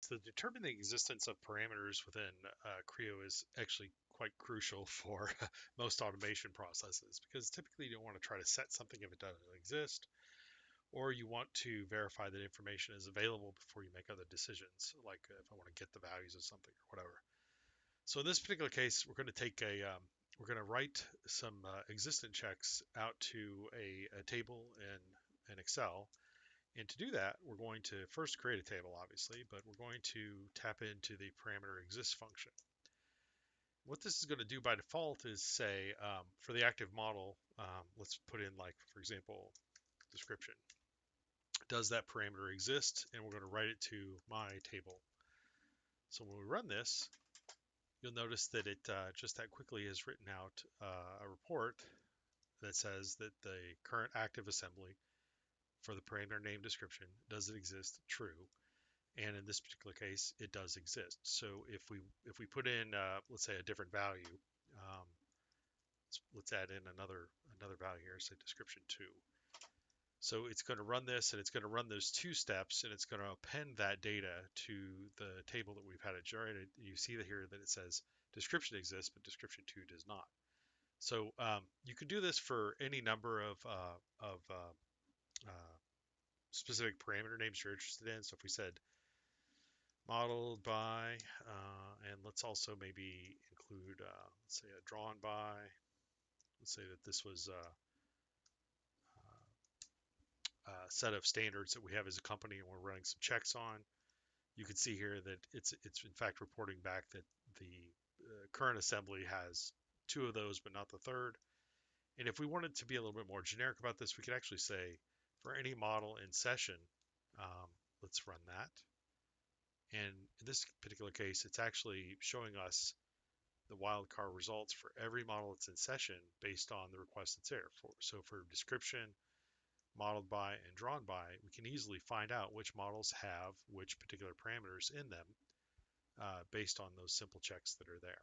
the determining the existence of parameters within Creo is actually quite crucial for most automation processes because typically you don't want to try to set something if it doesn't exist, or you want to verify that information is available before you make other decisions, like if I want to get the values of something or whatever. So in this particular case, we're going to take we're going to write some existent checks out to a table in Excel. And to do that, we're going to first create a table, obviously, but we're going to tap into the parameter exists function. What this is going to do by default is say, for the active model, let's put in, like, for example, description. Does that parameter exist? And we're going to write it to my table. So when we run this, you'll notice that it just that quickly has written out a report that says that the current active assembly for the parameter name description, does it exist? True. And in this particular case, it does exist. So if we put in let's say a different value, um, let's add in another value here, say description 2. So it's going to run this, and it's going to run those two steps, and it's going to append that data to the table that we've had it generated. You see here that it says description exists, but description 2 does not. So you can do this for any number of specific parameter names you're interested in. So if we said modeled by, and let's also maybe include, let's say a drawn by, let's say that this was a set of standards that we have as a company and we're running some checks on. You can see here that it's in fact reporting back that the current assembly has two of those, but not the third. And if we wanted to be a little bit more generic about this, we could actually say for any model in session, let's run that. And in this particular case, it's actually showing us the wildcard results for every model that's in session based on the request that's there. So for description, modeled by, and drawn by, we can easily find out which models have which particular parameters in them based on those simple checks that are there.